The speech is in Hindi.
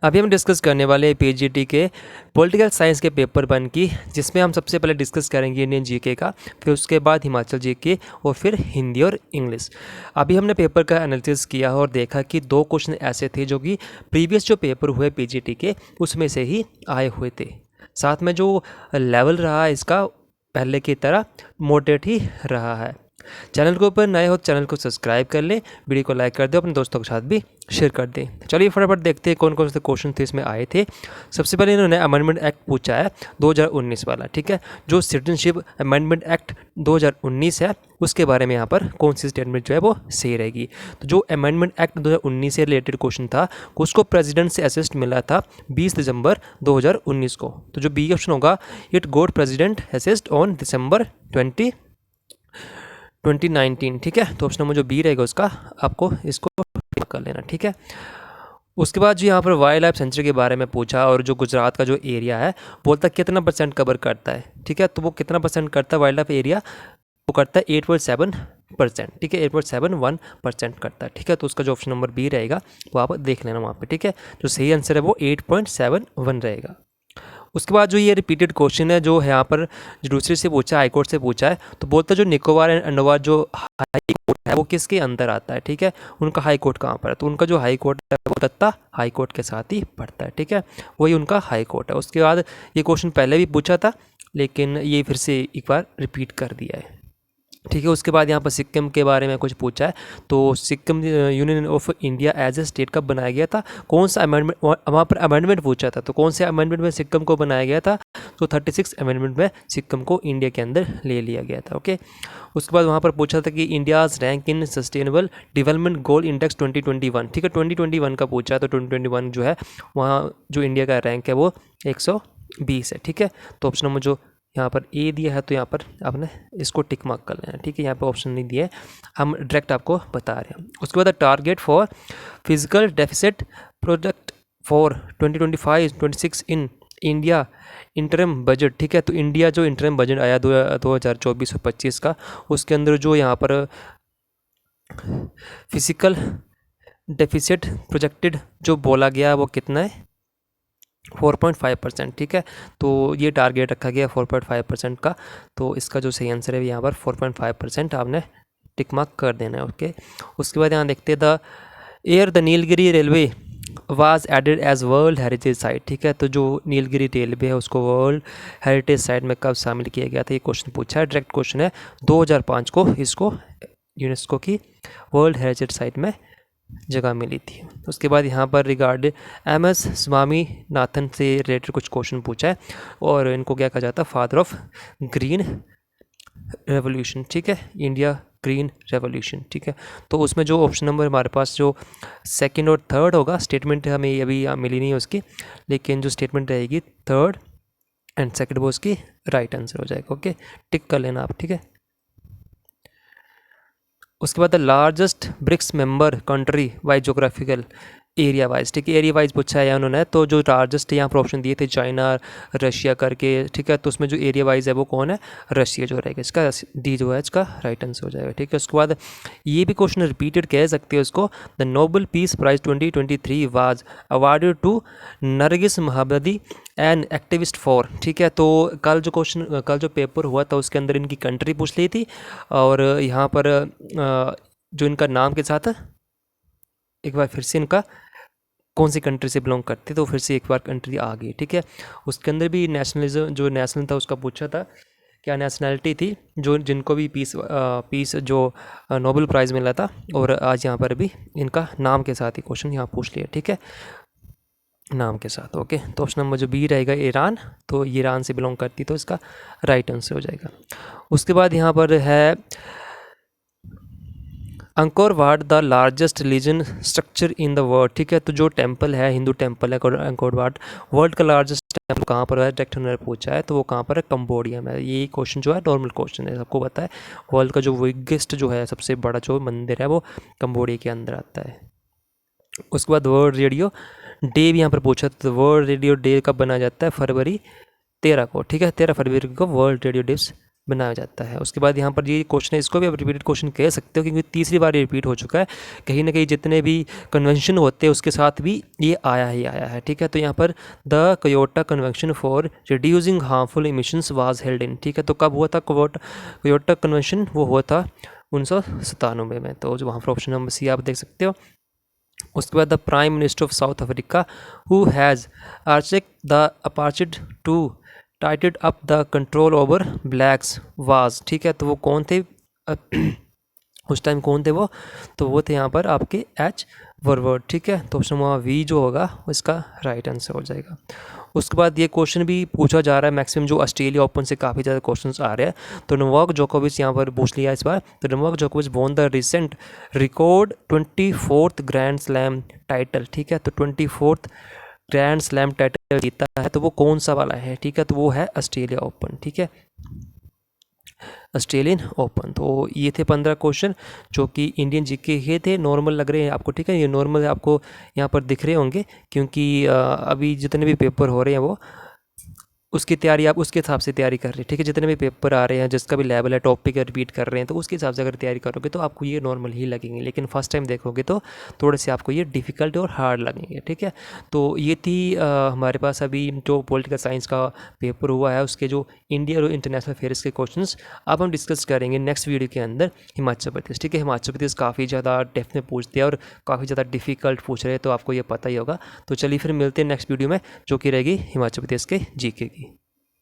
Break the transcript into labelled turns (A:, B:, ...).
A: अभी हम डिस्कस करने वाले हैं पीजीटी के पॉलिटिकल साइंस के पेपर 1 की, जिसमें हम सबसे पहले डिस्कस करेंगे इंडियन जीके का, फिर उसके बाद हिमाचल जीके और फिर हिंदी और इंग्लिश। अभी हमने पेपर का एनालिसिस किया और देखा कि 2 क्वेश्चन ऐसे थे जो कि प्रीवियस जो पेपर हुए पीजीटी के उसमें से ही आए हुए थे। साथ में जो लेवल रहा इसका पहले की तरह मॉडरेट ही रहा है। चैनल के ऊपर नए हो तो चैनल को सब्सक्राइब कर लें, वीडियो को लाइक कर दो, अपने दोस्तों के साथ भी शेयर कर दें। चलिए फटाफट देखते हैं कौन कौन से क्वेश्चन थे इसमें आए थे। सबसे पहले इन्होंने अमेंडमेंट एक्ट पूछा है 2019 वाला, ठीक है। जो सिटीजनशिप अमेंडमेंट एक्ट 2019 है उसके बारे में यहाँ पर कौन सी स्टेटमेंट जो है वो सही रहेगी। तो जो अमेंडमेंट एक्ट 2019 से रिलेटेड क्वेश्चन था उसको प्रेसिडेंट से असिस्ट मिला था 20 दिसंबर 2019 को। तो जो बी ऑप्शन होगा, it got president assist on December 2019, ठीक है। तो ऑप्शन नंबर जो बी रहेगा उसका आपको इसको कर लेना, ठीक है। उसके बाद जो यहाँ पर वाइल्ड लाइफ सेंचुरी के बारे में पूछा और जो गुजरात का जो एरिया है बोलता कितना % कवर करता है, ठीक है। तो वो कितना % करता है वाइल्ड लाइफ एरिया, वो करता है 8.7%, ठीक है। 8.71% करता है, ठीक है। तो उसका जो ऑप्शन नंबर बी रहेगा वो आप देख लेना वहाँ पे, ठीक है। जो सही आंसर है वो 8.71 रहेगा। उसके बाद जो ये रिपीटेड क्वेश्चन है जो यहाँ पर जो दूसरे से पूछा, हाई कोर्ट से पूछा है, तो बोलता है जो निकोबार एंड अंडमान जो हाई कोर्ट है वो किसके अंदर आता है, ठीक है। उनका हाई कोर्ट कहाँ पर है, तो उनका जो हाई कोर्ट है वो दत्ता हाई कोर्ट के साथ ही पड़ता है, ठीक है। वही उनका हाई कोर्ट है। उसके बाद ये क्वेश्चन पहले भी पूछा था लेकिन ये फिर से एक बार रिपीट कर दिया है, ठीक है। उसके बाद यहाँ पर सिक्किम के बारे में कुछ पूछा है। तो Sikkim union of India as a state कब बनाया गया था, कौन सा अमेंडमेंट, वहाँ पर अमेंडमेंट पूछा था, तो कौन से अमेंडमेंट में सिक्किम को बनाया गया था, तो 36 अमेंडमेंट में सिक्किम को इंडिया के अंदर ले लिया गया था, ओके। उसके बाद वहाँ पर पूछा था कि India's rank in sustainable development goal index 2021, ठीक है। 2021 का पूछा है, तो 2021 जो है वहाँ जो इंडिया का रैंक है वो 120 है, ठीक है। तो ऑप्शन नंबर जो यहाँ पर ए दिया है तो यहाँ पर आपने इसको टिक मार्क कर लेना, ठीक है। यहाँ पर ऑप्शन नहीं दिया है, हम डायरेक्ट आपको बता रहे हैं। उसके बाद target for physical deficit project for 2025-26 in India interim budget, ठीक है। तो इंडिया जो इंटरम बजट आया 2024 और 25 का, उसके अंदर जो यहाँ पर फिजिकल डेफिसिट प्रोजेक्टेड जो बोला गया वो कितना है, 4.5%, ठीक है। तो ये टारगेट रखा गया 4.5% का, तो इसका जो सही आंसर है यहाँ पर 4.5% आपने टिक मार्क कर देना है, ओके। उसके बाद यहाँ देखते हैं the Nilgiri railway was added as world heritage site, ठीक है। तो जो नीलगिरी रेलवे है उसको वर्ल्ड हेरिटेज साइट में कब शामिल किया गया था, ये क्वेश्चन पूछा है। डायरेक्ट क्वेश्चन है, 2005 को इसको यूनेस्को की वर्ल्ड हेरिटेज साइट में जगह मिली थी। उसके बाद यहाँ पर रिगार्ड MS स्वामीनाथन से रिलेटेड कुछ क्वेश्चन पूछा है और इनको क्या कहा जाता है, फादर ऑफ ग्रीन रेवोल्यूशन, ठीक है, इंडिया ग्रीन रेवोल्यूशन, ठीक है। तो उसमें जो ऑप्शन नंबर हमारे पास जो सेकंड और थर्ड होगा, स्टेटमेंट हमें अभी मिली नहीं है उसकी, लेकिन जो स्टेटमेंट रहेगी थर्ड एंड सेकंड वो उसकी राइट आंसर हो जाएगा, ओके। टिक कर लेना आप, ठीक है। उसके बाद the largest BRICS member country wise geographical area wise, ठीक है, एरिया वाइज पूछा है उन्होंने। तो जो लार्जेस्ट यहाँ पर ऑप्शन दिए थे चाइना रशिया करके, ठीक है। तो उसमें जो एरिया वाइज है वो कौन है, रशिया जो रहेगा, इसका डी जो है इसका राइट आंसर हो जाएगा, ठीक है। उसके बाद ये भी क्वेश्चन रिपीटेड कह सकते हो इसको, the Nobel Peace Prize 2023 was awarded to Narges Mohammadi an activist for, ठीक है। तो कल जो पेपर हुआ था उसके अंदर इनकी कंट्री पूछ ली थी और यहाँ पर जो इनका नाम के साथ एक बार फिर से इनका कौन सी कंट्री से बिलोंग करते, तो फिर से एक बार कंट्री आ गई, ठीक है। उसके अंदर भी नेशनलिज्म जो नेशनल था उसका पूछा था, क्या नेशनैलिटी थी जो जिनको भी पीस जो नोबेल प्राइज़ मिला था, और आज यहाँ पर भी इनका नाम के साथ ही क्वेश्चन यहाँ पूछ लिया, ठीक है, नाम के साथ, ओके। तो ऑप्शन नंबर जो बी रहेगा ईरान, तो ईरान से बिलोंग करती तो इसका राइट आंसर हो जाएगा। उसके बाद यहाँ पर है Angkor what the largest religion structure in the world, ठीक है। तो जो टेंपल है, हिंदू टेंपल है अंकोर वाट, वर्ल्ड का लार्जेस्ट टेंपल कहाँ पर है, डायरेक्ट उन्होंने पूछा है, तो वो कहाँ पर है, कंबोडिया में। ये क्वेश्चन जो है नॉर्मल क्वेश्चन है, सबको पता है वर्ल्ड का जो बिगेस्ट जो है सबसे बड़ा जो मंदिर है वो कंबोडिया के अंदर आता है। उसके बाद वर्ल्ड रेडियो डे भी यहाँ पर पूछा, तो वर्ल्ड रेडियो डे कब बनाया जाता है, फरवरी 13 को, ठीक है। 13 फरवरी को वर्ल्ड रेडियो डे बनाया जाता है। उसके बाद यहाँ पर ये क्वेश्चन है, इसको भी आप रिपीटेड क्वेश्चन कह सकते हो क्योंकि तीसरी बार ये रिपीट हो चुका है। कहीं ना कहीं जितने भी कन्वेंशन होते हैं उसके साथ भी ये आया ही आया है, ठीक है। तो यहाँ पर the Kyoto convention for reducing harmful emissions was held in, ठीक है। तो कब हुआ था क्योटो कन्वेंशन? वो हुआ था 1997 में। तो जो वहाँ पर ऑप्शन नंबर सी आप देख सकते हो। उसके बाद the prime minister of South Africa who has architect the apartheid to tighted up the control over blacks was, ठीक है। तो वो कौन थे उस टाइम कौन थे वो? तो वो थे यहाँ पर आपके एच वरवर्ड, ठीक है। तो ऑप्शन नंबर वी जो होगा इसका राइट आंसर हो जाएगा। उसके बाद ये क्वेश्चन भी पूछा जा रहा है मैक्सिमम, जो ऑस्ट्रेलिया ओपन से काफ़ी ज़्यादा क्वेश्चंस आ रहे हैं। तो नोवाक जोकोविच यहाँ पर पूछ लिया इस बार। तो नोवाक जोकोविच won the recent record 24th grand slam title, ठीक है। तो 24th ग्रैंड स्लैम टाइटल जीता है, तो वो कौन सा वाला है, ठीक है। तो वो है ऑस्ट्रेलिया ओपन, ठीक है, ऑस्ट्रेलियन ओपन। तो ये थे 15 क्वेश्चन जो कि इंडियन जीके के थे। नॉर्मल लग रहे हैं आपको, ठीक है। ये नॉर्मल आपको यहाँ पर दिख रहे होंगे क्योंकि अभी जितने भी पेपर हो रहे हैं वो उसकी तैयारी आप उसके हिसाब से तैयारी कर रहे हैं, ठीक है। जितने भी पेपर आ रहे हैं, जिसका भी लेवल है, टॉपिक रिपीट कर रहे हैं, तो उसके हिसाब से अगर तैयारी करोगे तो आपको ये नॉर्मल ही लगेंगे। लेकिन फर्स्ट टाइम देखोगे तो थोड़े से आपको ये डिफ़िकल्ट और हार्ड लगेंगे, ठीक है। तो ये थी हमारे पास अभी जो पॉलिटिकल साइंस का पेपर हुआ है उसके जो इंडिया और इंटरनेशनल अफेयर्स के क्वेश्चंस अब हम डिस्कस करेंगे नेक्स्ट वीडियो के अंदर हिमाचल प्रदेश, ठीक है। हिमाचल प्रदेश काफ़ी ज़्यादा डेप्थ में पूछते हैं और काफ़ी ज़्यादा डिफ़िकल्ट पूछ रहे हैं, तो आपको ये पता ही होगा। तो चलिए फिर मिलते हैं नेक्स्ट वीडियो में जो कि रहेगी हिमाचल प्रदेश के जीके की।